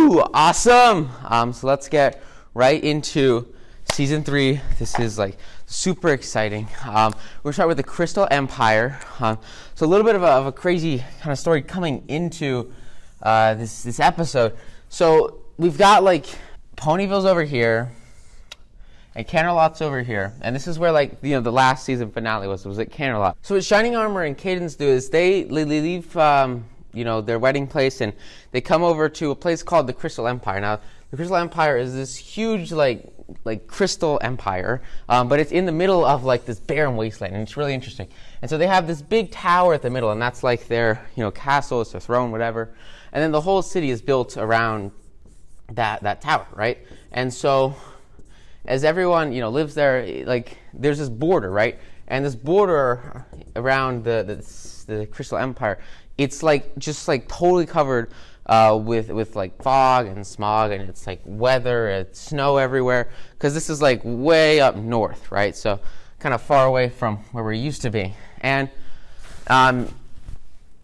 Woo! Awesome! So let's get right into season 3. This is like super exciting. We're gonna start with the Crystal Empire. So a little bit of a crazy kind of story coming into this episode. So we've got like Ponyville's over here, and Canterlot's over here, and this is where like the last season finale was at Canterlot. So what Shining Armor and Cadence do is they leave their wedding place, and they come over to a place called the Crystal Empire. Now the Crystal Empire is this huge like crystal empire, but it's in the middle of like this barren wasteland, and it's really interesting. And so they have this big tower at the middle, and that's like their castle, it's their throne, whatever. And then the whole city is built around that tower, right? And so as everyone lives there, like there's this border, right? And this border around the Crystal Empire, it's like just like totally covered with like fog and smog, and it's like weather, it's snow everywhere, because this is like way up north, right? So kind of far away from where we used to be. And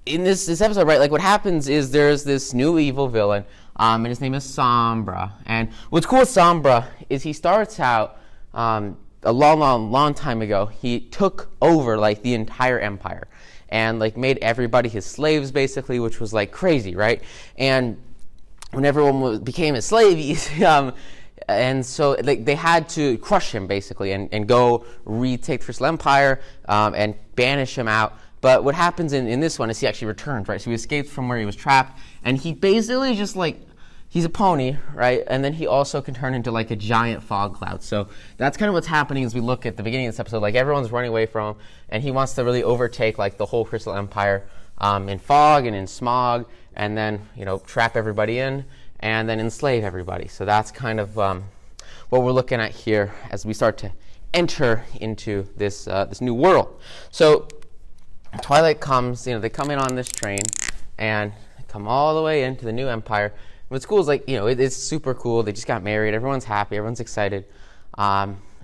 in this episode, right, like what happens is there's this new evil villain, and his name is Sombra. And what's cool with Sombra is he starts out a long time ago. He took over like the entire empire and like made everybody his slaves, basically, which was like crazy, right? And when everyone became his slave, and so like they had to crush him basically and go retake the Crystal Empire and banish him out. But what happens in this one is he actually returns, right? So he escapes from where he was trapped, and he basically just like, he's a pony, right? And then he also can turn into like a giant fog cloud. So that's kind of what's happening as we look at the beginning of this episode. Like everyone's running away from him, and he wants to really overtake like the whole Crystal Empire in fog and in smog, and then trap everybody in, and then enslave everybody. So that's kind of what we're looking at here as we start to enter into this new world. So Twilight comes, they come in on this train, and they come all the way into the new empire. What's cool is like, it's super cool. They just got married. Everyone's happy. Everyone's excited.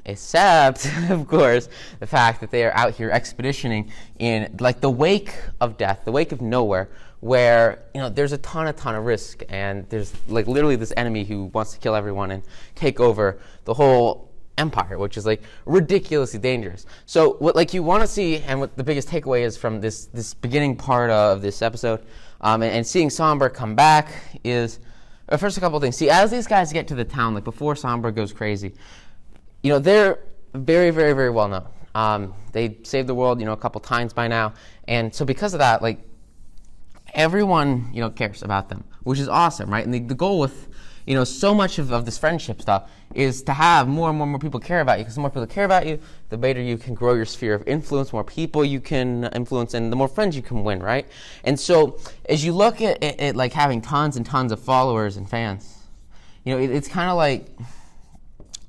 Except, of course, the fact that they are out here expeditioning in like the wake of death, the wake of nowhere, where, there's a ton of risk, and there's like literally this enemy who wants to kill everyone and take over the whole empire, which is like ridiculously dangerous. So what like you want to see, and what the biggest takeaway is from this beginning part of this episode, and seeing Sombra come back is, first a couple of things. See, as these guys get to the town, like before Sombra goes crazy, they're very, very, very well known. They saved the world, a couple times by now, and so because of that, like everyone, cares about them, which is awesome, right? And the goal with so much of this friendship stuff is to have more and more people care about you, because the more people care about you, the better you can grow your sphere of influence, more people you can influence, and the more friends you can win, right? And so as you look at like having tons and tons of followers and fans, it's kind of like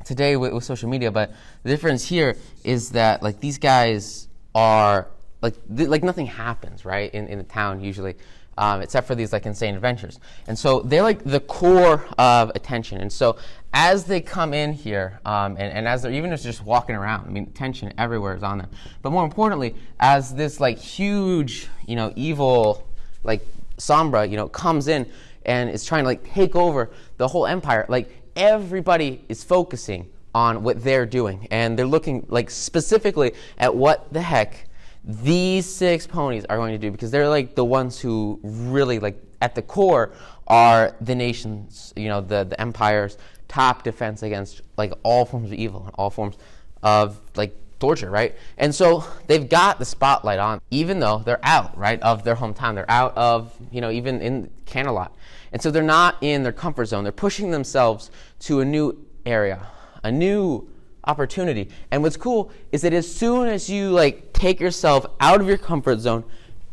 today with social media, but the difference here is that like these guys are like nothing happens, right, in the town usually. Except for these like insane adventures. And so they're like the core of attention. And so as they come in here, and as they're even just walking around, I mean, attention everywhere is on them. But more importantly, as this like huge, evil, like Sombra, comes in and is trying to like take over the whole empire, like everybody is focusing on what they're doing. And they're looking like specifically at what the heck these 6 ponies are going to do, because they're like the ones who really like at the core are the nation's, the empire's top defense against like all forms of evil and all forms of like torture, right? And so they've got the spotlight on, even though they're out, right, of their hometown. They're out of, even in Canterlot. And so they're not in their comfort zone. They're pushing themselves to a new area, a new opportunity. And what's cool is that as soon as you like take yourself out of your comfort zone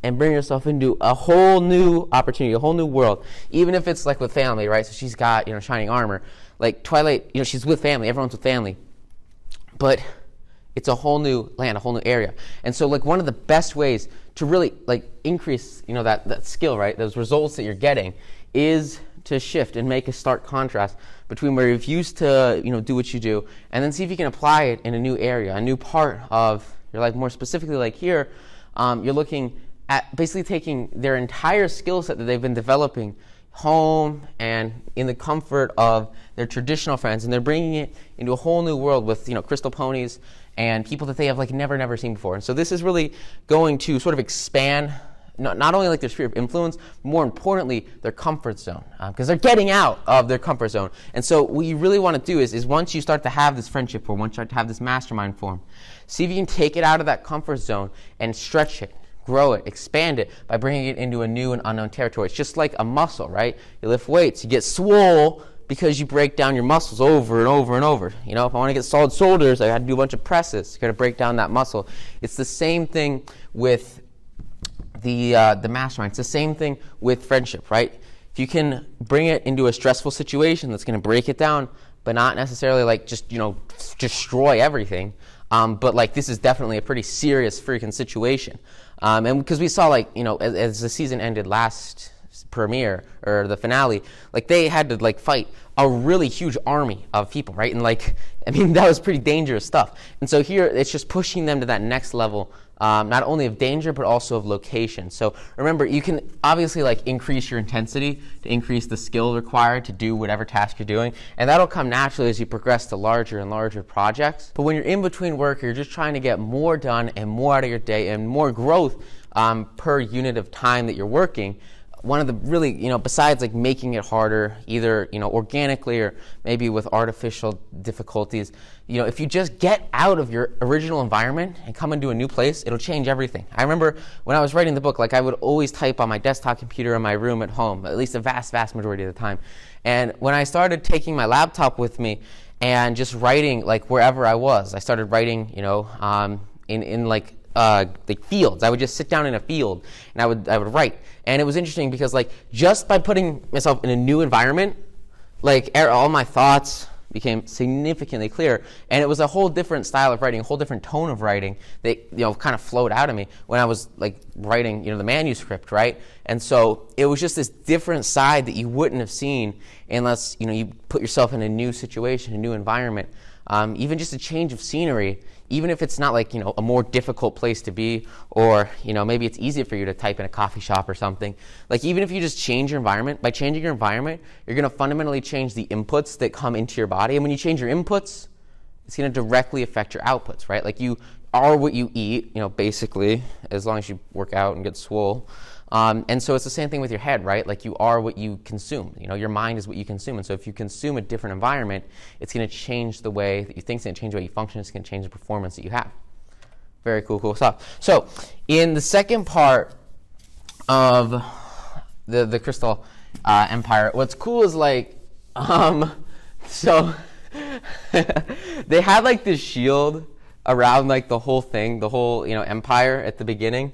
and bring yourself into a whole new opportunity, a whole new world, even if it's like with family, right? So she's got, Shining Armor. Like Twilight, she's with family, everyone's with family. But it's a whole new land, a whole new area. And so like one of the best ways to really like increase, that skill, right? Those results that you're getting is to shift and make a stark contrast between where you've used to, do what you do, and then see if you can apply it in a new area, a new part of your life. More specifically, like here, you're looking at basically taking their entire skill set that they've been developing home and in the comfort of their traditional friends, and they're bringing it into a whole new world with, crystal ponies and people that they have like never seen before. And so this is really going to sort of expand not only like their sphere of influence, but more importantly, their comfort zone, because they're getting out of their comfort zone. And so what you really want to do is once you start to have this friendship form, once you start to have this mastermind form, see if you can take it out of that comfort zone and stretch it, grow it, expand it by bringing it into a new and unknown territory. It's just like a muscle, right? You lift weights, you get swole because you break down your muscles over and over and over. If I want to get solid shoulders, I got to do a bunch of presses. You got to break down that muscle. It's the same thing with the mastermind. It's the same thing with friendship, right? If you can bring it into a stressful situation that's going to break it down, but not necessarily like just destroy everything, but like this is definitely a pretty serious freaking situation, and because we saw as the season ended last premiere or the finale, like they had to like fight a really huge army of people, right? And that was pretty dangerous stuff. And so here it's just pushing them to that next level, not only of danger but also of location. So remember, you can obviously increase your intensity to increase the skill required to do whatever task you're doing, and that'll come naturally as you progress to larger and larger projects. But when you're in between work, you're just trying to get more done and more out of your day and more growth per unit of time that you're working. One of the really, besides making it harder, either, organically or maybe with artificial difficulties, if you just get out of your original environment and come into a new place, it'll change everything. I remember when I was writing the book, I would always type on my desktop computer in my room at home, at least a vast majority of the time. And when I started taking my laptop with me and just writing, wherever I was, I started writing, in fields. I would just sit down in a field and I would write. And it was interesting because just by putting myself in a new environment, all my thoughts became significantly clearer. And it was a whole different style of writing, a whole different tone of writing that kind of flowed out of me when I was writing the manuscript, right? And so it was just this different side that you wouldn't have seen unless you put yourself in a new situation, a new environment. Even just a change of scenery, even if it's not a more difficult place to be, or maybe it's easier for you to type in a coffee shop or something. Even if you just change your environment, by changing your environment, you're going to fundamentally change the inputs that come into your body. And when you change your inputs, it's going to directly affect your outputs, right? You are what you eat, basically, as long as you work out and get swole. And so it's the same thing with your head, right? You are what you consume. Your mind is what you consume. And so if you consume a different environment, it's going to change the way that you think, it's going to change the way you function, it's going to change the performance that you have. Very cool stuff. So in the second part of the Crystal Empire, what's cool is so they had this shield around the whole thing, the whole empire at the beginning,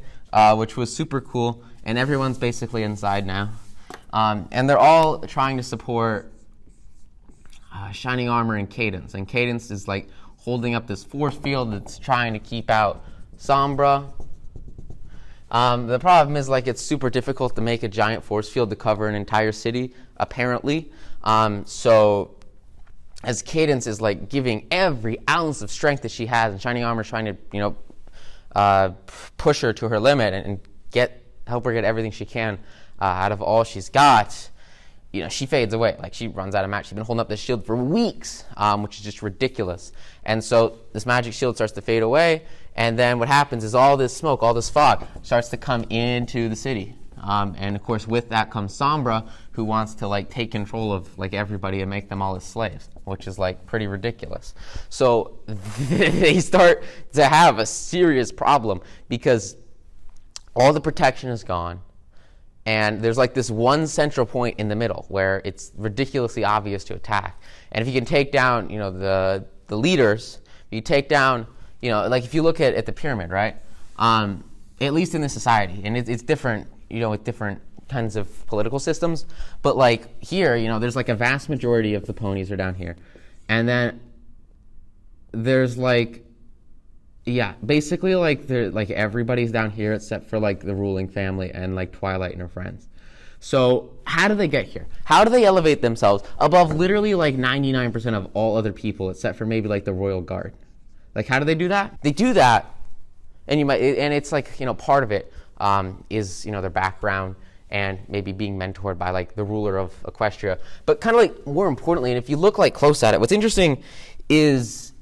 which was super cool. And everyone's basically inside now. And they're all trying to support Shining Armor and Cadence. And Cadence is holding up this force field that's trying to keep out Sombra. The problem is it's super difficult to make a giant force field to cover an entire city, apparently. So as Cadence is giving every ounce of strength that she has, and Shining Armor is trying to push her to her limit and help her get everything she can out of all she's got, she fades away. She runs out of match. She's been holding up this shield for weeks, which is just ridiculous. And so this magic shield starts to fade away, and then what happens is all this smoke, all this fog starts to come into the city. And of course, with that comes Sombra, who wants to take control of everybody and make them all his slaves, which is pretty ridiculous. So they start to have a serious problem because all the protection is gone, and there's this one central point in the middle where it's ridiculously obvious to attack. And if you can take down, the leaders, you take down, if you look at the pyramid, right? At least in this society, and it's different, with different kinds of political systems. But here, there's a vast majority of the ponies are down here, and then there's basically everybody's down here except for the ruling family and Twilight and her friends. So how do they get here? How do they elevate themselves above literally 99% of all other people except for maybe the royal guard? How do they do that? They do that, and it's part of it is their background and maybe being mentored by like the ruler of Equestria. But kind of like more importantly, and if you look like close at it, what's interesting is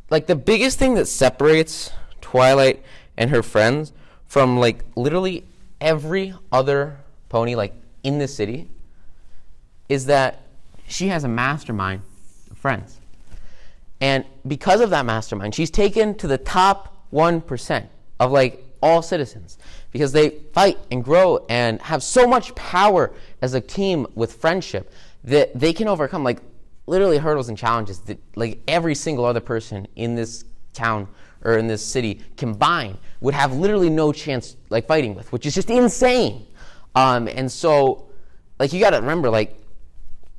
like the biggest thing that separates Twilight and her friends from like literally every other pony like in the city is that she has a mastermind of friends. And because of that mastermind, she's taken to the top 1% of like all citizens, because they fight and grow and have so much power as a team with friendship that they can overcome like literally hurdles and challenges that like every single other person in this town or in this city combined would have literally no chance like fighting with, which is just insane. And so like you got to remember, like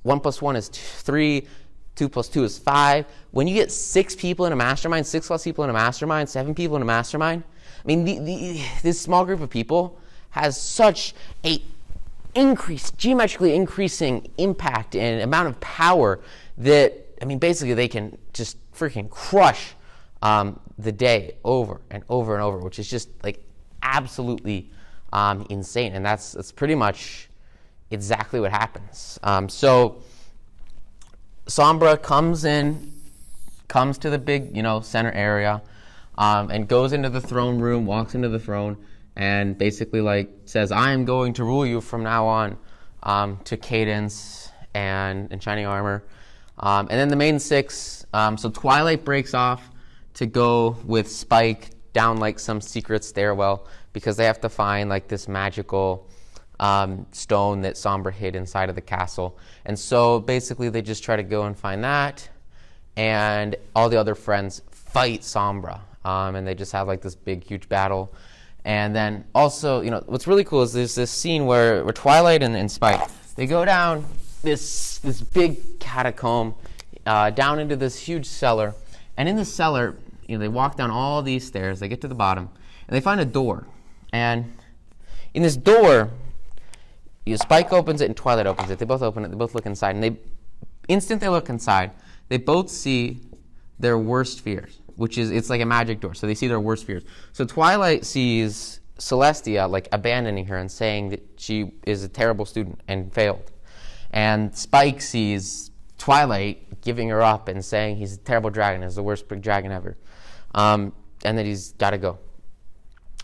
1 + 1 is 3, 2 + 2 is 5. When you get 6 people in a mastermind, 6 plus people in a mastermind, 7 people in a mastermind, I mean, this small group of people has such a geometrically increasing impact and amount of power that, I mean, basically they can just freaking crush the day over and over and over, which is just like absolutely insane. And that's pretty much exactly what happens. So Sombra comes to the big, center area, and goes into the throne room, walks into the throne, and basically like says, "I am going to rule you from now on," to Cadance and Shining Armor. And then the main 6, so Twilight breaks off to go with Spike down like some secret stairwell because they have to find like this magical stone that Sombra hid inside of the castle. And so basically they just try to go and find that, and all the other friends fight Sombra, and they just have like this big huge battle. And then also, what's really cool is there's this scene where Twilight and Spike, they go down this big catacomb down into this huge cellar, and in the cellar, they walk down all these stairs, they get to the bottom, and they find a door. And in this door, Spike opens it and Twilight opens it. They both open it. They both look inside. And they look inside, they both see their worst fears, which is, it's like a magic door. So they see their worst fears. So Twilight sees Celestia like abandoning her and saying that she is a terrible student and failed. And Spike sees Twilight giving her up and saying he's a terrible dragon, is the worst big dragon ever, and that he's got to go.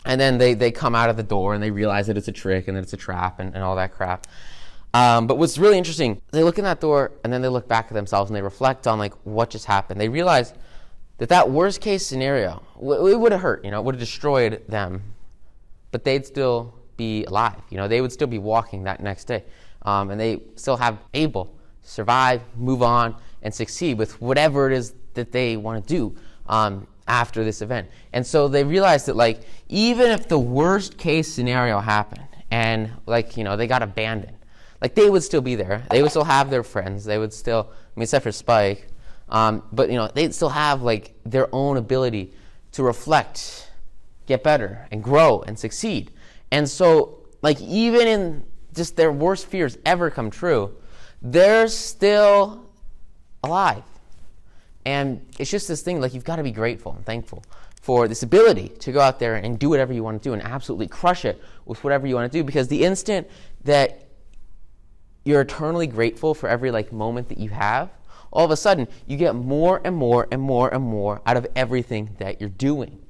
And then they come out of the door and they realize that it's a trick and that it's a trap and all that crap. But what's really interesting, they look in that door and then they look back at themselves and they reflect on like what just happened. They realize that worst case scenario, it would have hurt, it would have destroyed them, but they'd still be alive. They would still be walking that next day, and they still have able to survive, move on, and succeed with whatever it is that they want to do after this event. And so they realized that like even if the worst case scenario happened and like they got abandoned, like they would still be there. They would still have their friends. They would still, except for Spike, but they'd still have like their own ability to reflect, get better, and grow and succeed. And so like even in just their worst fears ever come true, they're still alive. And it's just this thing, like you've got to be grateful and thankful for this ability to go out there and do whatever you want to do and absolutely crush it with whatever you want to do. Because the instant that you're eternally grateful for every like moment that you have, all of a sudden you get more and more and more and more out of everything that you're doing,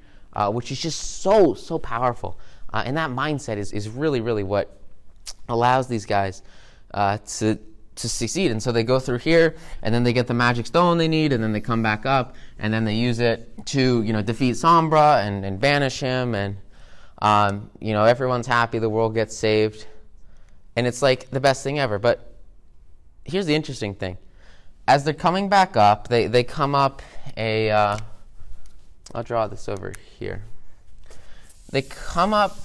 which is just so powerful. And that mindset is really, really what allows these guys to succeed. And so they go through here, and then they get the magic stone they need, and then they come back up, and then they use it to defeat Sombra and banish him, and everyone's happy, the world gets saved, and it's like the best thing ever. But here's the interesting thing: as they're coming back up, they come up I'll draw this over here. They come up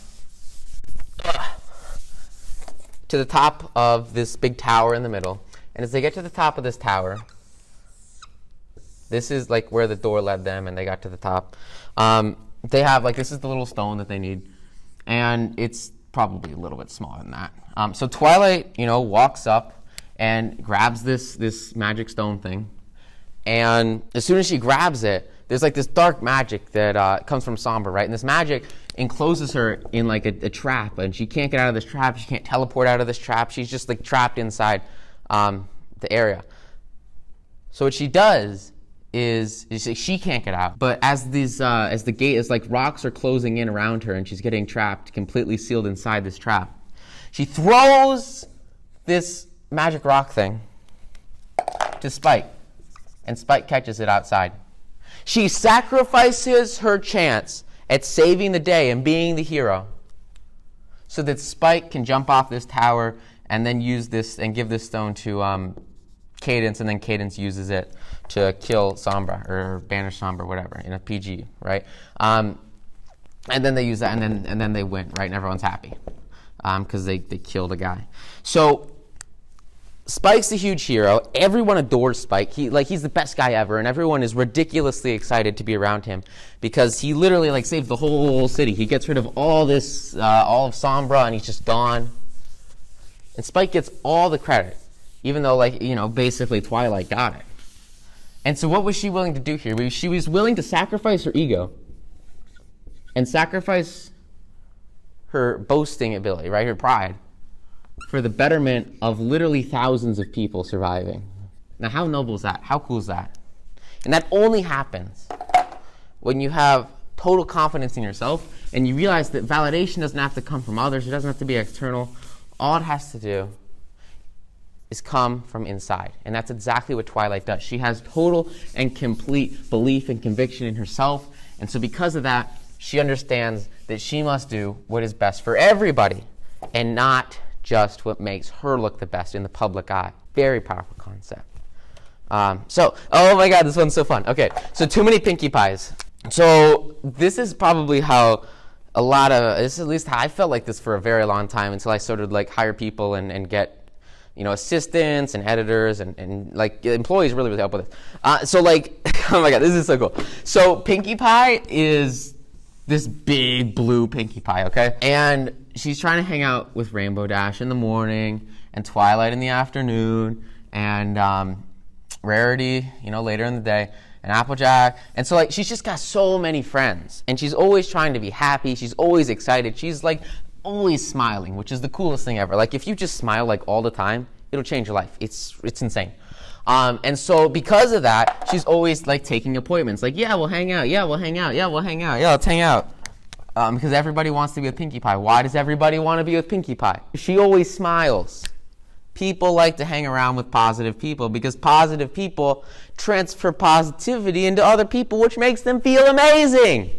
to the top of this big tower in the middle. And as they get to the top of this tower, this is like where the door led them, and they got to the top. They have like, this is the little stone that they need, and it's probably a little bit smaller than that. So Twilight, walks up and grabs this magic stone thing, and as soon as she grabs it, there's like this dark magic that comes from Sombra, right? And this magic encloses her in like a trap, and she can't get out of this trap. She can't teleport out of this trap. She's just like trapped inside the area. So what she does is she can't get out. But as the gate is like rocks are closing in around her, and she's getting trapped, completely sealed inside this trap, she throws this magic rock thing to Spike, and Spike catches it outside. She sacrifices her chance at saving the day and being the hero so that Spike can jump off this tower and then use this and give this stone to Cadence, and then Cadence uses it to kill Sombra or banish Sombra, whatever, in a PG, right? And then they use that, and then they win, right? And everyone's happy because they killed a guy. So Spike's a huge hero. Everyone adores Spike. He's the best guy ever, and everyone is ridiculously excited to be around him because he literally saves the whole city. He gets rid of all of Sombra, and he's just gone. And Spike gets all the credit, even though basically Twilight got it. And so what was she willing to do here? She was willing to sacrifice her ego and sacrifice her boasting ability, right? Her pride, for the betterment of literally thousands of people surviving. Now, how noble is that? How cool is that? And that only happens when you have total confidence in yourself and you realize that validation doesn't have to come from others. It doesn't have to be external. All it has to do is come from inside. And that's exactly what Twilight does. She has total and complete belief and conviction in herself. And so because of that, she understands that she must do what is best for everybody and not just what makes her look the best in the public eye. Very powerful concept. Oh my God, this one's so fun. Okay, so too many Pinkie Pies. So this is probably how this is at least how I felt like this for a very long time until I started hire people and get assistants and editors and employees really help with this. Oh my God, this is so cool. So Pinkie Pie is this big blue Pinkie Pie, okay? And she's trying to hang out with Rainbow Dash in the morning and Twilight in the afternoon and Rarity, later in the day, and Applejack. And so she's just got so many friends, and she's always trying to be happy. She's always excited. She's always smiling, which is the coolest thing ever. If you just smile all the time, it'll change your life. It's insane. And so because of that, she's always taking appointments. Yeah, we'll hang out. Yeah, we'll hang out. Yeah, we'll hang out. Yeah, let's hang out. Because everybody wants to be with Pinkie Pie. Why does everybody want to be with Pinkie Pie? She always smiles. People like to hang around with positive people because positive people transfer positivity into other people, which makes them feel amazing.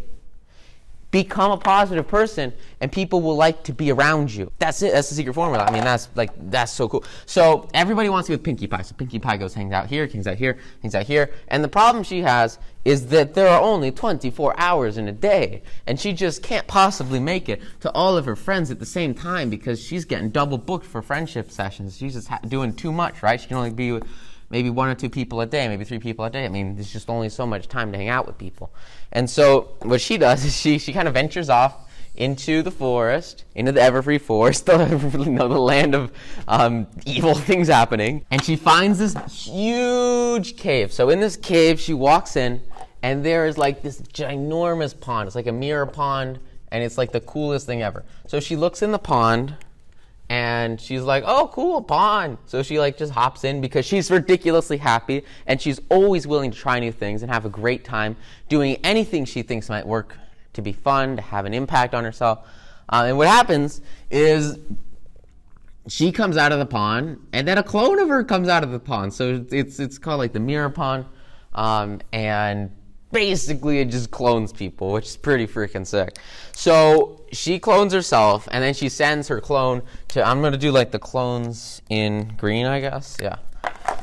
Become a positive person, and people will like to be around you. That's it. That's the secret formula. I mean, that's so cool. So everybody wants to be with Pinkie Pie. So Pinkie Pie hangs out here, hangs out here, hangs out here. And the problem she has is that there are only 24 hours in a day, and she just can't possibly make it to all of her friends at the same time because she's getting double booked for friendship sessions. She's just doing too much, right? She can only be with maybe 1 or 2 people a day, maybe 3 people a day. I mean, there's just only so much time to hang out with people. And so what she does is she kind of ventures off into the forest, into the Everfree Forest, the land of evil things happening. And she finds this huge cave. So in this cave, she walks in, and there is this ginormous pond. It's like a mirror pond, and it's the coolest thing ever. So she looks in the pond, and she's like, oh, cool, pond. So she just hops in because she's ridiculously happy, and she's always willing to try new things and have a great time doing anything she thinks might work to be fun, to have an impact on herself. And what happens is she comes out of the pond, and then a clone of her comes out of the pond. So it's called the mirror pond, and basically it just clones people, which is pretty freaking sick. So she clones herself, and then she sends her clone to, I'm going to do the clones in green, I guess. Yeah.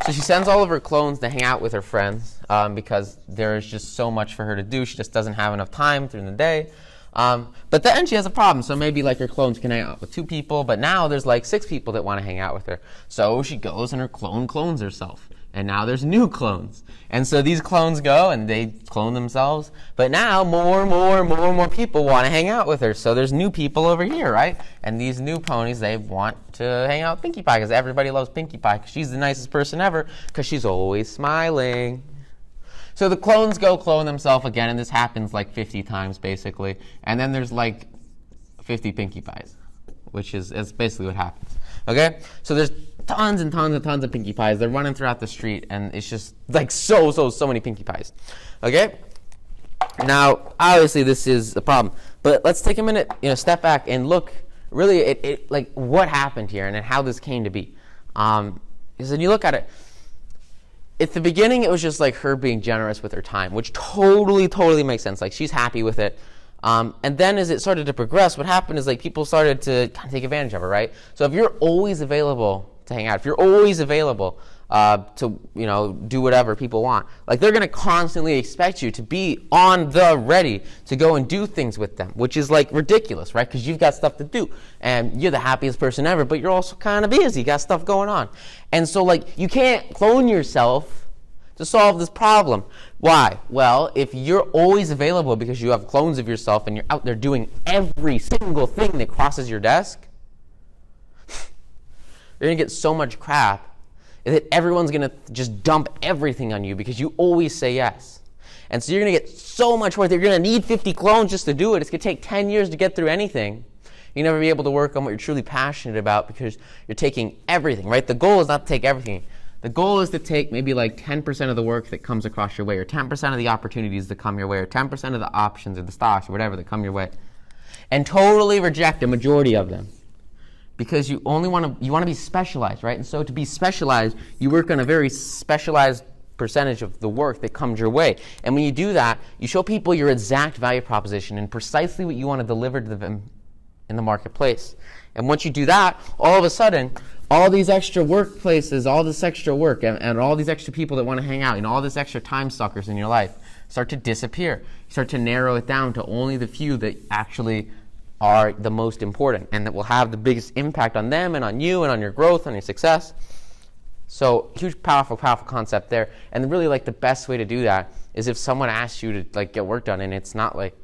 So she sends all of her clones to hang out with her friends because there's just so much for her to do. She just doesn't have enough time through the day. But then she has a problem. So maybe her clones can hang out with 2 people, but now there's 6 people that want to hang out with her. So she goes and her clone clones herself. And now there's new clones. And so these clones go and they clone themselves. But now more people want to hang out with her. So there's new people over here, right? And these new ponies, they want to hang out with Pinkie Pie because everybody loves Pinkie Pie because she's the nicest person ever because she's always smiling. So the clones go clone themselves again, and this happens like 50 times basically. And then there's like 50 Pinkie Pies, which is basically what happens. Okay? So there's tons and tons and tons of Pinkie Pies. They're running throughout the street, and it's just like so many Pinkie Pies. Okay? Now, obviously this is a problem, but let's take a minute, step back and look really at like what happened here and how this came to be. Because when you look at it, at the beginning, it was just like her being generous with her time, which totally makes sense. Like, she's happy with it. And then as it started to progress, what happened is like people started to kind of take advantage of her, right? So if you're always available to hang out, if you're always available to do whatever people want, like they're going to constantly expect you to be on the ready to go and do things with them, which is like ridiculous, right? Because you've got stuff to do and you're the happiest person ever, but you're also kind of busy, you got stuff going on. And so like you can't clone yourself to solve this problem. Why? Well, if you're always available because you have clones of yourself and you're out there doing every single thing that crosses your desk, you're going to get so much crap that everyone's going to just dump everything on you because you always say yes. And so you're going to get so much work that you're going to need 50 clones just to do it. It's going to take 10 years to get through anything. You'll never be able to work on what you're truly passionate about because you're taking everything, right? The goal is not to take everything. The goal is to take maybe like 10% of the work that comes across your way, or 10% of the opportunities that come your way, or 10% of the options or the stocks or whatever that come your way, and totally reject a majority of them. Because you want to be specialized, right? And so to be specialized, you work on a very specialized percentage of the work that comes your way. And when you do that, you show people your exact value proposition and precisely what you want to deliver to them in the marketplace. And once you do that, all of a sudden, all these extra workplaces, all this extra work, and all these extra people that want to hang out, and all this extra time suckers in your life start to disappear. You start to narrow it down to only the few that actually are the most important and that will have the biggest impact on them and on you and on your growth and your success. So huge, powerful concept there. And really like the best way to do that is if someone asks you to like get work done, and it's not like,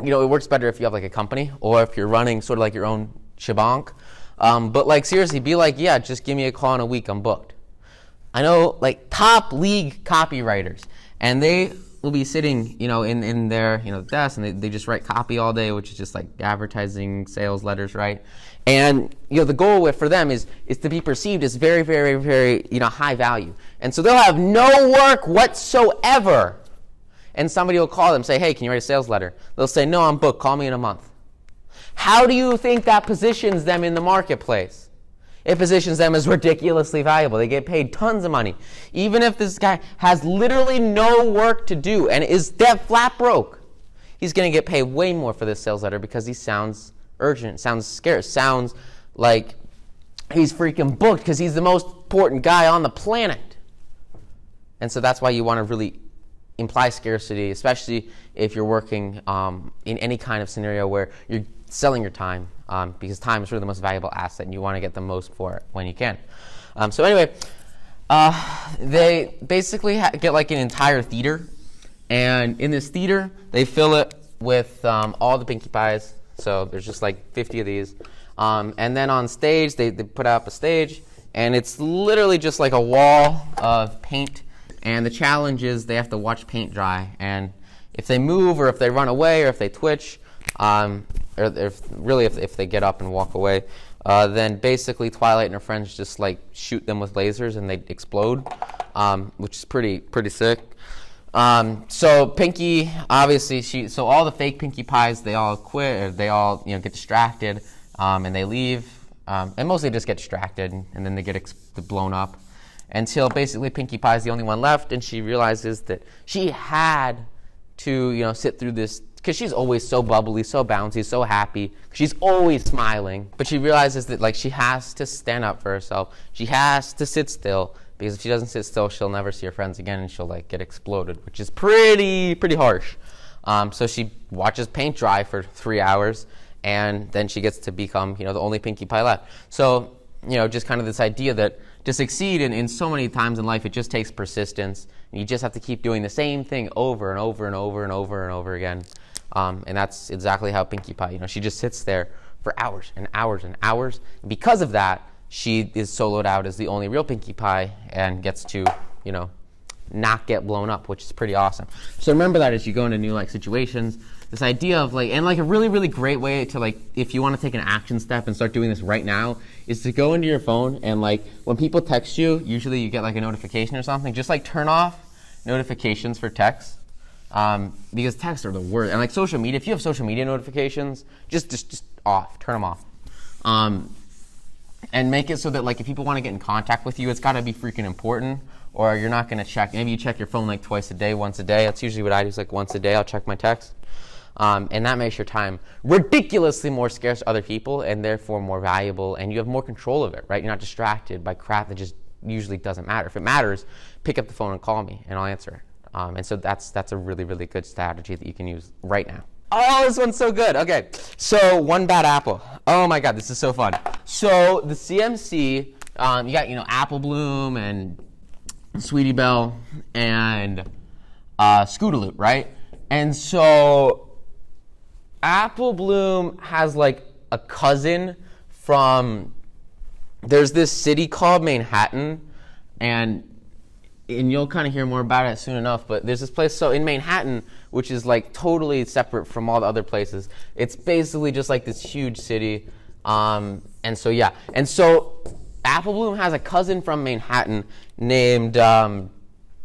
it works better if you have like a company or if you're running sort of like your own shabank. But like seriously, be like, yeah, just give me a call in a week, I'm booked. I know like top league copywriters, and they will be sitting, in their, desk, and they just write copy all day, which is just like advertising, sales letters, right? And, the goal for them is to be perceived as very, very, very, high value. And so they'll have no work whatsoever. And somebody will call them, say, hey, can you write a sales letter? They'll say, no, I'm booked, call me in a month. How do you think that positions them in the marketplace? It positions them as ridiculously valuable. They get paid tons of money. Even if this guy has literally no work to do and is dead flat broke, he's going to get paid way more for this sales letter because he sounds urgent, sounds scarce, sounds like he's freaking booked because he's the most important guy on the planet. And so that's why you want to really imply scarcity, especially if you're working in any kind of scenario where you're selling your time, because time is really the most valuable asset and you want to get the most for it when you can. So anyway, they basically get like an entire theater, and in this theater they fill it with all the Pinkie Pies. So there's just like 50 of these, and then on stage they put up a stage, and it's literally just like a wall of paint, and the challenge is they have to watch paint dry, and if they move or if they run away or if they twitch, or if they get up and walk away, then basically Twilight and her friends just like shoot them with lasers and they explode, which is pretty sick. So Pinkie, obviously, so all the fake Pinkie Pies, they all quit, or they all get distracted, and they leave, and mostly just get distracted, and then they get blown up, until basically Pinkie Pie is the only one left, and she realizes that she had to sit through this, because she's always so bubbly, so bouncy, so happy. She's always smiling. But she realizes that like she has to stand up for herself. She has to sit still, because if she doesn't sit still, she'll never see her friends again, and she'll like get exploded, which is pretty harsh. So she watches paint dry for 3 hours, and then she gets to become the only Pinkie Pie left. So just kind of this idea that to succeed in so many times in life, it just takes persistence, and you just have to keep doing the same thing over and over and over and over and over again. And that's exactly how Pinkie Pie, she just sits there for hours and hours and hours. And because of that, she is soloed out as the only real Pinkie Pie and gets to, not get blown up, which is pretty awesome. So remember that as you go into new like situations, this idea of like, and like a really, really great way to like, if you want to take an action step and start doing this right now, is to go into your phone and like when people text you, usually you get like a notification or something, just like turn off notifications for text. Because texts are the worst. And like social media, if you have social media notifications, just off, turn them off. And make it so that like if people want to get in contact with you, it's got to be freaking important, or you're not going to check. Maybe you check your phone like twice a day, once a day. That's usually what I do, is like once a day I'll check my text. And that makes your time ridiculously more scarce to other people and therefore more valuable, and you have more control of it, right? You're not distracted by crap that just usually doesn't matter. If it matters, pick up the phone and call me and I'll answer it. And so that's a really, really good strategy that you can use right now. Oh, this one's so good. Okay, so one bad apple. Oh my God, this is so fun. So the CMC, you got, Apple Bloom and Sweetie Belle and Scootaloo, right? And so Apple Bloom has like a cousin from, there's this city called Manhattan, and you'll kind of hear more about it soon enough, but there's this place, so in Manhattan, which is like totally separate from all the other places, it's basically just like this huge city, and so Apple Bloom has a cousin from Manhattan named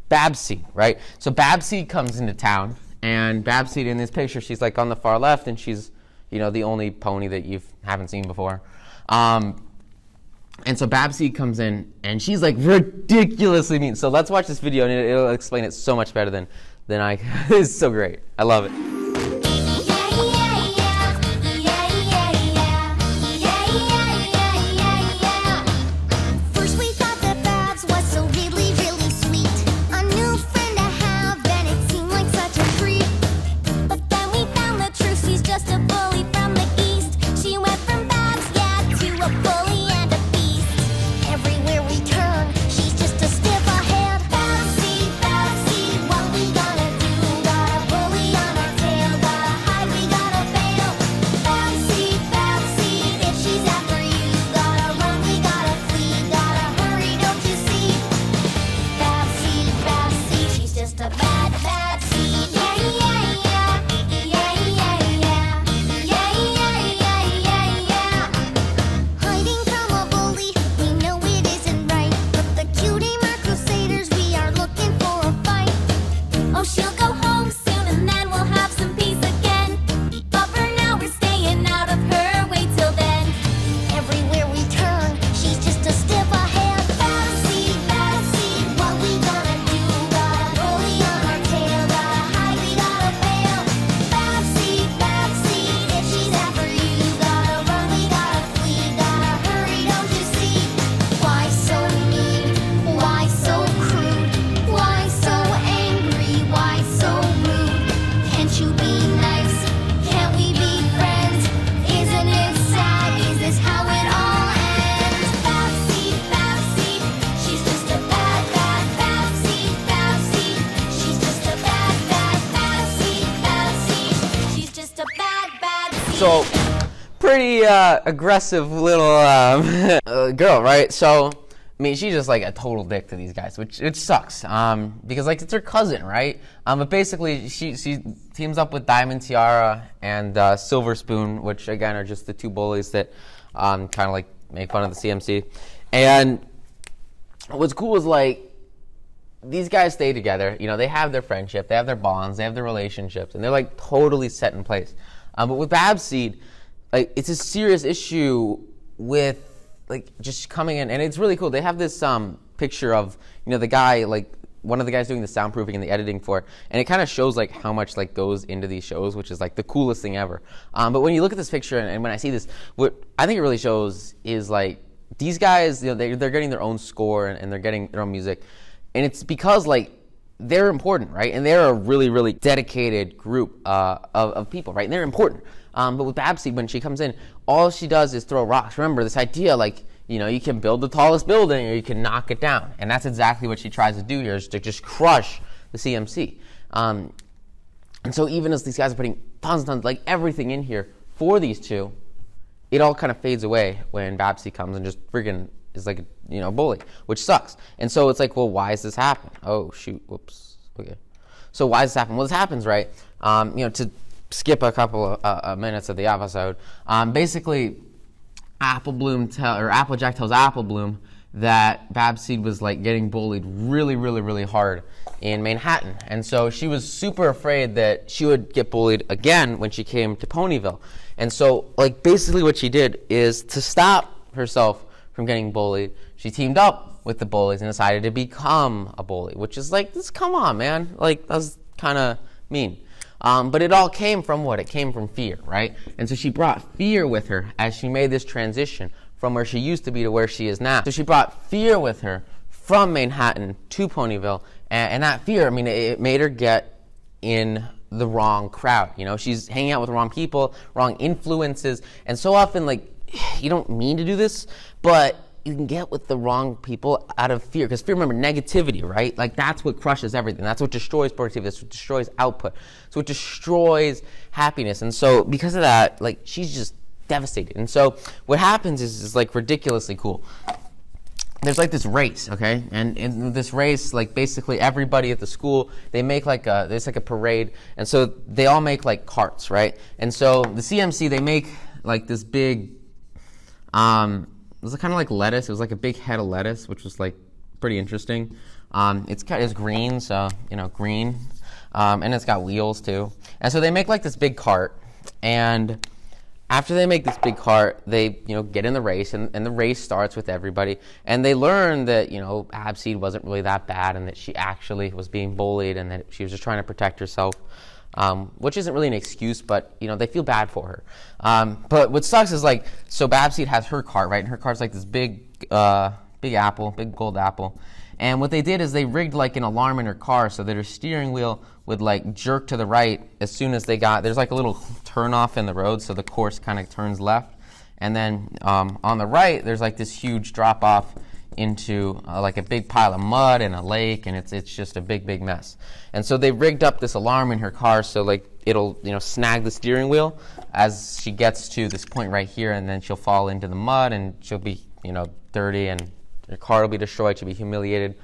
Babsy, right? So Babsy comes into town, and Babsy in this picture, she's like on the far left, and she's, the only pony that you haven't seen before. And so Babsy comes in, and she's like ridiculously mean. So let's watch this video, and it'll explain it so much better than I. It's so great. I love it. So, pretty aggressive little girl, right? So, I mean, she's just like a total dick to these guys, which sucks, because like it's her cousin, right? But basically, she teams up with Diamond Tiara and Silver Spoon, which again are just the two bullies that kind of like make fun of the CMC. And what's cool is like these guys stay together. They have their friendship, they have their bonds, they have their relationships, and they're like totally set in place. But with Babseed, like it's a serious issue with like just coming in, and it's really cool. They have this picture of the guy, like one of the guys doing the soundproofing and the editing for it, and it kind of shows like how much like goes into these shows, which is like the coolest thing ever. But when you look at this picture and when I see this, what I think it really shows is like these guys, they're getting their own score and they're getting their own music, and it's because like they're important, right? And they're a really, really dedicated group of people, right? And they're important. But with Babsy, when she comes in, all she does is throw rocks. Remember this idea, like, you can build the tallest building or you can knock it down. And that's exactly what she tries to do here, is to just crush the CMC. And so even as these guys are putting tons and tons, like everything in here for these two, it all kind of fades away when Babsy comes and just friggin' is like, bully, which sucks. And so it's like, well, why does this happen? Oh, shoot. Whoops. Okay. So why does this happen? Well, this happens, right? To skip a couple of minutes of the episode, basically, Applejack tells Apple Bloom that Babseed was like getting bullied really, really, really hard in Manhattan. And so she was super afraid that she would get bullied again when she came to Ponyville. And so, like, basically what she did is to stop herself from getting bullied, she teamed up with the bullies and decided to become a bully, which is like, come on, man. Like, that's kind of mean. But it all came from what? It came from fear, right? And so she brought fear with her as she made this transition from where she used to be to where she is now. So she brought fear with her from Manhattan to Ponyville, and that fear, it made her get in the wrong crowd. She's hanging out with the wrong people, wrong influences, and so often, like, you don't mean to do this, but you can get with the wrong people out of fear. Because fear, remember, negativity, right? Like, that's what crushes everything. That's what destroys productivity. That's what destroys output. So it destroys happiness. And so because of that, like, she's just devastated. And so what happens is like ridiculously cool. There's like this race, okay? And in this race, like, basically everybody at the school, they make there's like a parade. And so they all make like carts, right? And so the CMC, they make like this big, it was kind of like lettuce. It was like a big head of lettuce, which was like pretty interesting. It's green, so green, and it's got wheels too. And so they make like this big cart, and after they make this big cart, they get in the race, and the race starts with everybody, and they learn that Babseed wasn't really that bad, and that she actually was being bullied, and that she was just trying to protect herself. Which isn't really an excuse, but they feel bad for her. But what sucks is so Babseed has her cart, right? And her cart's like this big apple, big gold apple. And what they did is they rigged like an alarm in her car so that her steering wheel would like jerk to the right as soon as there's like a little turn off in the road, so the course kind of turns left. And then on the right, there's like this huge drop off into like a big pile of mud and a lake, and it's just a big mess. And so they rigged up this alarm in her car so like it'll snag the steering wheel as she gets to this point right here, and then she'll fall into the mud and she'll be dirty, and her car will be destroyed. She'll be humiliated.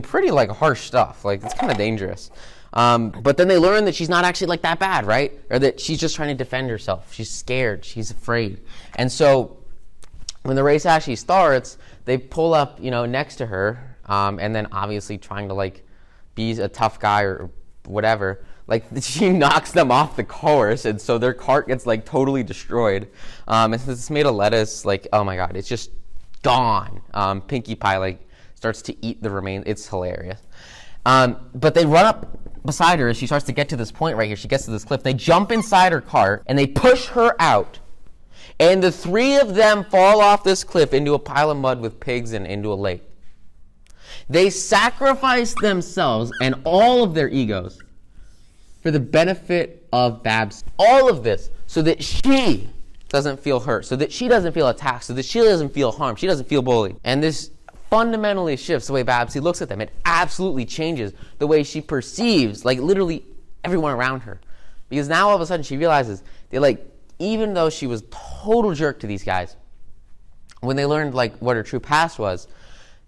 Pretty like harsh stuff. Like, it's kind of dangerous. But then they learn that she's not actually like that bad, right? Or that she's just trying to defend herself. She's scared. She's afraid. And so when the race actually starts, they pull up, next to her, and then obviously trying to like be a tough guy or whatever. Like, she knocks them off the course, and so their cart gets like totally destroyed. And it's made of lettuce. Like, oh my God, it's just gone. Pinkie Pie like starts to eat the remains. It's hilarious. But they run up beside her as she starts to get to this point right here. She gets to this cliff. They jump inside her cart and they push her out. And the three of them fall off this cliff into a pile of mud with pigs and into a lake. They sacrifice themselves and all of their egos for the benefit of Babs. All of this so that she doesn't feel hurt, so that she doesn't feel attacked, so that she doesn't feel harmed, she doesn't feel bullied. And this fundamentally shifts the way Babsy looks at them. It absolutely changes the way she perceives, like, literally everyone around her. Because now all of a sudden she realizes that, even though she was total jerk to these guys, when they learned what her true past was,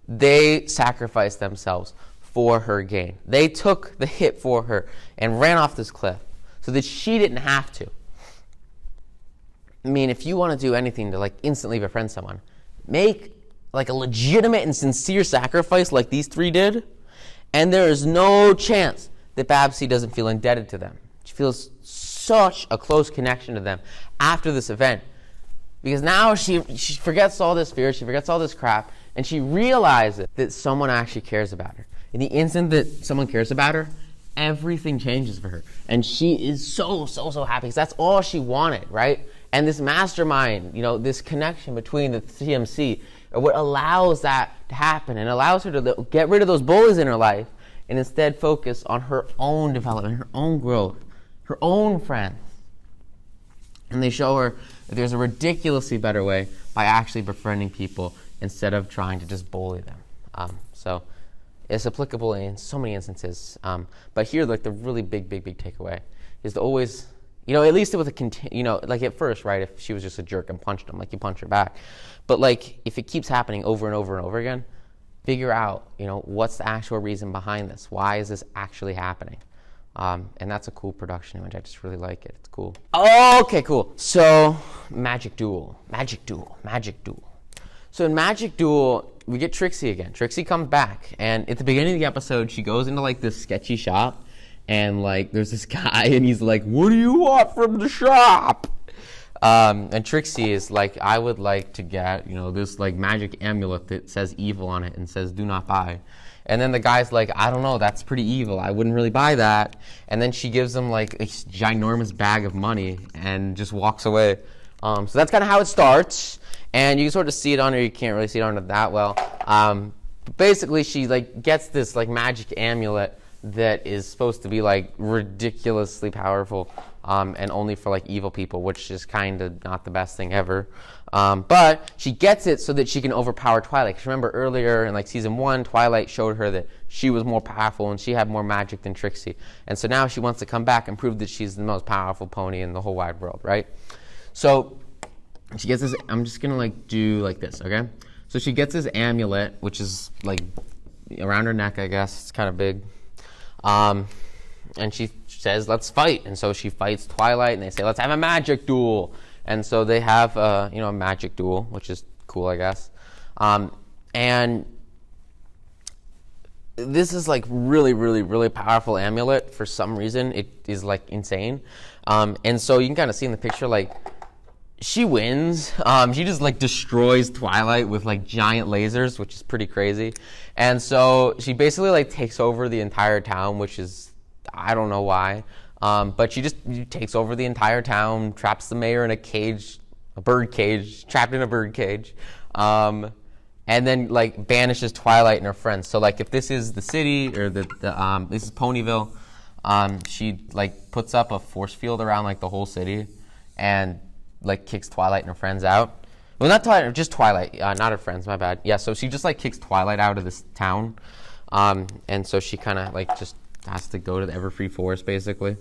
they sacrificed themselves for her gain. They took the hit for her and ran off this cliff so that she didn't have to. If you want to do anything to instantly befriend someone, make a legitimate and sincere sacrifice like these three did, and there is no chance that Babsy doesn't feel indebted to them. She feels such a close connection to them after this event, because now she forgets all this fear, she forgets all this crap, and she realizes that someone actually cares about her. In the instant that someone cares about her, everything changes for her, and she is so happy, because that's all she wanted, right? And this mastermind, this connection between the CMC, or what allows that to happen, and allows her to get rid of those bullies in her life and instead focus on her own development, her own growth, her own friends. And they show her that there's a ridiculously better way by actually befriending people instead of trying to just bully them. So it's applicable in so many instances. But here, the really big takeaway is to always, at least with a, like at first, right, if she was just a jerk and punched him, like you punch her back. But like, if it keeps happening over and over and over again, figure out, what's the actual reason behind this? Why is this actually happening? And that's a cool production image. I just really like it. It's cool. Okay, cool. So, Magic Duel. So in Magic Duel, we get Trixie again. Trixie comes back, and at the beginning of the episode, she goes into like this sketchy shop, and like there's this guy, and he's like, "What do you want from the shop?" And Trixie is like, "I would like to get, this like magic amulet that says evil on it and says do not buy." And then the guy's like, "I don't know, that's pretty evil. I wouldn't really buy that." And then she gives him like a ginormous bag of money and just walks away. So that's kind of how it starts. And you can sort of see it on her. You can't really see it on her that well. But basically, she like gets this like magic amulet that is supposed to be like ridiculously powerful, and only for like evil people, which is kind of not the best thing ever. But she gets it so that she can overpower Twilight. Because remember earlier in like season 1, Twilight showed her that she was more powerful and she had more magic than Trixie. And so now she wants to come back and prove that she's the most powerful pony in the whole wide world, right? So she gets this. I'm just gonna like do like this, okay? So she gets this amulet, which is like around her neck, I guess. It's kind of big. And she says, "Let's fight." And so she fights Twilight, and they say, "Let's have a magic duel." And so they have a magic duel, which is cool, I guess. And this is like really, really, really powerful amulet. For some reason, it is like insane. And so you can kind of see in the picture, like, she wins. She just like destroys Twilight with like giant lasers, which is pretty crazy. And so she basically like takes over the entire town, which is, I don't know why. But she takes over the entire town, traps the mayor in a cage, a bird cage, trapped in a bird cage. And then like banishes Twilight and her friends. So like if this is the city, or this is Ponyville, she like puts up a force field around like the whole city, and like kicks Twilight and her friends out. Well, not Twilight, just Twilight, not her friends, my bad. Yeah, so she just like kicks Twilight out of this town. And so she kind of like just has to go to the Everfree Forest basically.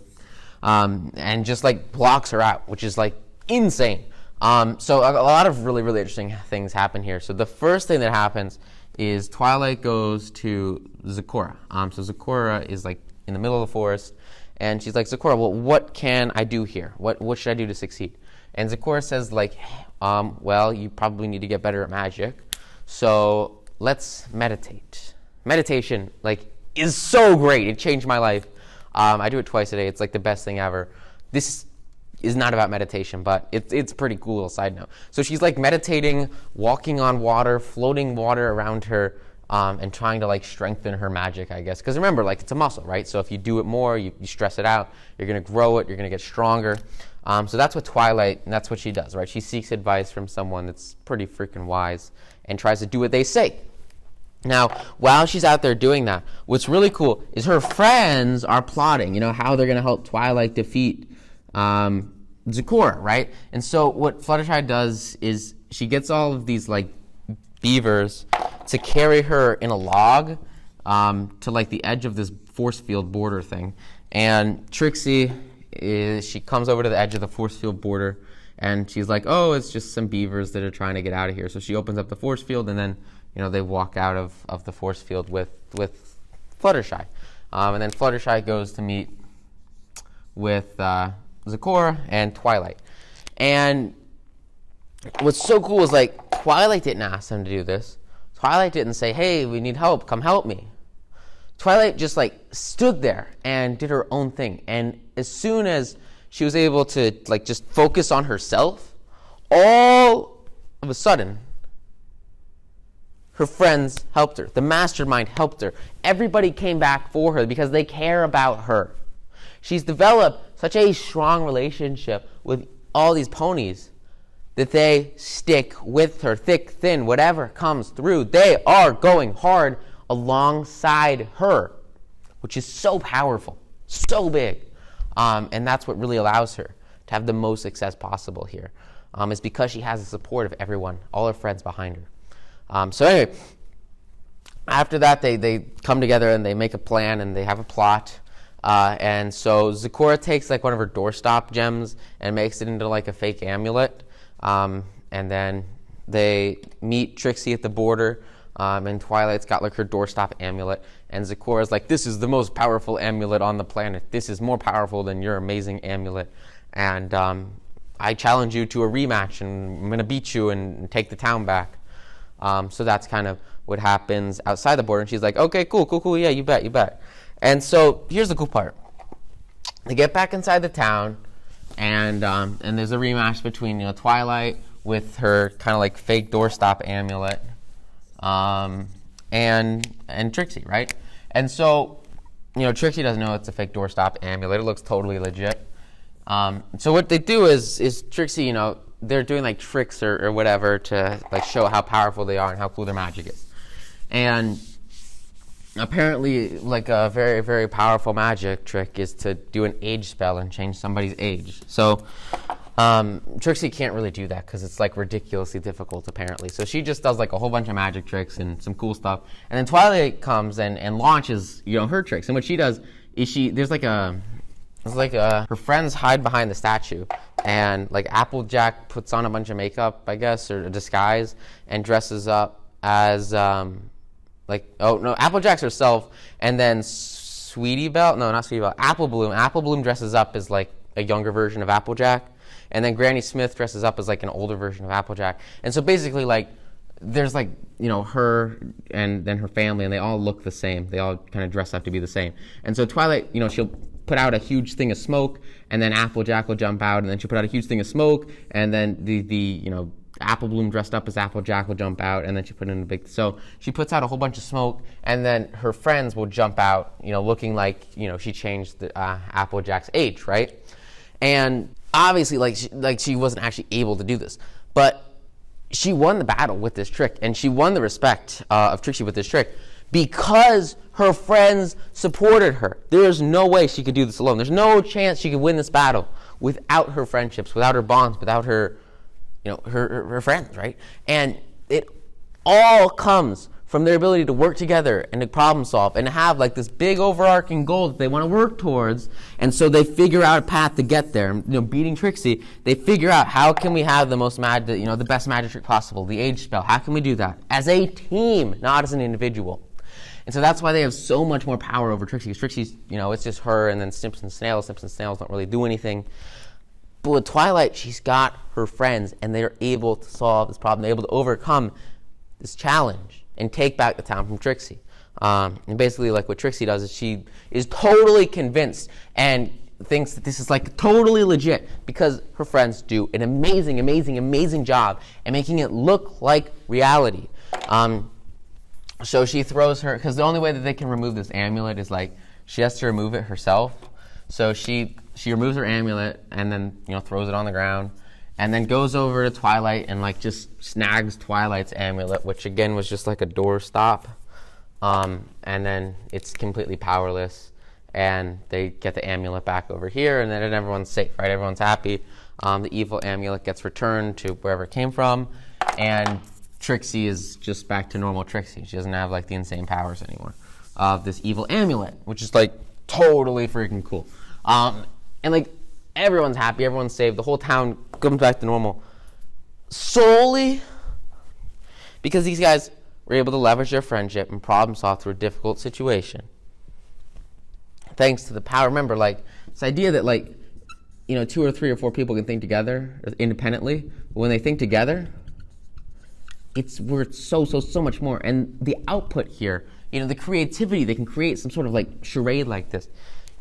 And just like blocks her out, which is like insane. So a lot of really, really interesting things happen here. So the first thing that happens is Twilight goes to Zecora. So Zecora is like in the middle of the forest, and she's like, "Zecora, well, what can I do here? What should I do to succeed?" And Zecora says like, "Well, you probably need to get better at magic, so let's meditate." Meditation like is so great. It changed my life. I do it twice a day. It's like the best thing ever. This is not about meditation, but it's a pretty cool little side note. So she's like meditating, walking on water, floating water around her, and trying to like strengthen her magic, I guess. Because remember, like it's a muscle, right? So if you do it more, you stress it out, you're going to grow it, you're going to get stronger. So that's what Twilight, and that's what she does, right? She seeks advice from someone that's pretty freaking wise and tries to do what they say. Now, while she's out there doing that, what's really cool is her friends are plotting, how they're going to help Twilight defeat Zecora, right? And so what Fluttershy does is she gets all of these, like, beavers to carry her in a log to, like, the edge of this force field border thing. And Trixie, she comes over to the edge of the force field border, and she's like, "Oh, it's just some beavers that are trying to get out of here." So she opens up the force field, and then they walk out of the force field with Fluttershy. And then Fluttershy goes to meet with Zecora and Twilight. And what's so cool is, like, Twilight didn't ask them to do this. Twilight didn't say, "Hey, we need help, come help me." Twilight just, like, stood there and did her own thing. And as soon as she was able to, like, just focus on herself, all of a sudden, her friends helped her. The mastermind helped her. Everybody came back for her because they care about her. She's developed such a strong relationship with all these ponies that they stick with her, thick, thin, whatever comes through. They are going hard alongside her, which is so powerful, so big. And that's what really allows her to have the most success possible here. Is because she has the support of everyone, all her friends behind her. So anyway, after that, they come together and they make a plan and they have a plot. And so Zecora takes like one of her doorstop gems and makes it into like a fake amulet. And then they meet Trixie at the border. And Twilight's got like her doorstop amulet. And Zecora's like, this is the most powerful amulet on the planet. This is more powerful than your amazing amulet. And I challenge you to a rematch, and I'm going to beat you and take the town back. So that's kind of what happens outside the border. And she's like, okay, cool, yeah, you bet. And so here's the cool part. They get back inside the town, and there's a rematch between Twilight with her kind of like fake doorstop amulet, and Trixie, right? And so Trixie doesn't know it's a fake doorstop amulet. It looks totally legit. So what they do is Trixie, they're doing like tricks or whatever to like show how powerful they are and how cool their magic is. And apparently, like a very, very powerful magic trick is to do an age spell and change somebody's age. So Trixie can't really do that because it's like ridiculously difficult, apparently. So she just does like a whole bunch of magic tricks and some cool stuff. And then Twilight comes and launches, her tricks. And what she does is her friends hide behind the statue, and like Applejack puts on a bunch of makeup, I guess, or a disguise, and dresses up as Applejack's herself, and then Apple Bloom dresses up as like a younger version of Applejack, and then Granny Smith dresses up as like an older version of Applejack. And so basically like there's like her and then her family, and they all look the same. They all kind of dress up to be the same. And so Twilight, she'll put out a huge thing of smoke, and then Applejack will jump out, and then she'll put out a huge thing of smoke, and then the Apple Bloom dressed up as Applejack will jump out, and then she put in a big. So she puts out a whole bunch of smoke, and then her friends will jump out, looking like she changed the, Applejack's age, right? And obviously, she wasn't actually able to do this, but she won the battle with this trick, and she won the respect of Trixie with this trick because her friends supported her. There is no way she could do this alone. There's no chance she could win this battle without her friendships, without her bonds, without her her friends, right? And it all comes from their ability to work together and to problem solve and to have like this big overarching goal that they want to work towards. And so they figure out a path to get there. Beating Trixie, they figure out how can we have the the best magic trick possible, the age spell. How can we do that as a team, not as an individual? And so that's why they have so much more power over Trixie. Because Trixie's, it's just her and then Snips and Snails. Snips and Snails don't really do anything. But with Twilight, she's got her friends, and they're able to solve this problem. They're able to overcome this challenge and take back the town from Trixie. And basically, like what Trixie does is she is totally convinced and thinks that this is like totally legit because her friends do an amazing, amazing, amazing job at making it look like reality. So she throws her, because the only way that they can remove this amulet is like she has to remove it herself. So she removes her amulet and then throws it on the ground, and then goes over to Twilight and like just snags Twilight's amulet, which again was just like a doorstop, and then it's completely powerless, and they get the amulet back over here, and then everyone's safe, right? Everyone's happy. The evil amulet gets returned to wherever it came from, and Trixie is just back to normal Trixie. She doesn't have like the insane powers anymore of this evil amulet, which is like totally freaking cool. And like everyone's happy, everyone's saved, the whole town comes back to normal solely because these guys were able to leverage their friendship and problem solve through a difficult situation. Thanks to the power. Remember, like this idea that like 2 or 3 or 4 people can think together independently, but when they think together, it's worth so much more. And the output here, the creativity, they can create some sort of like charade like this,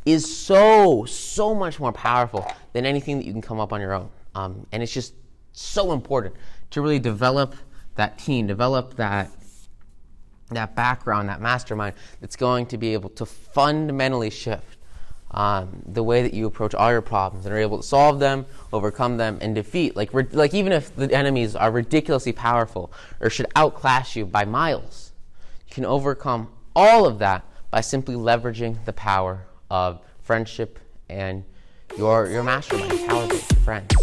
is so much more powerful than anything that you can come up on your own. And it's just so important to really develop that team, develop that background, that mastermind that's going to be able to fundamentally shift the way that you approach all your problems and are able to solve them, overcome them, and defeat. Like even if the enemies are ridiculously powerful or should outclass you by miles, you can overcome all of that by simply leveraging the power of friendship and your mastermind, power-based friends.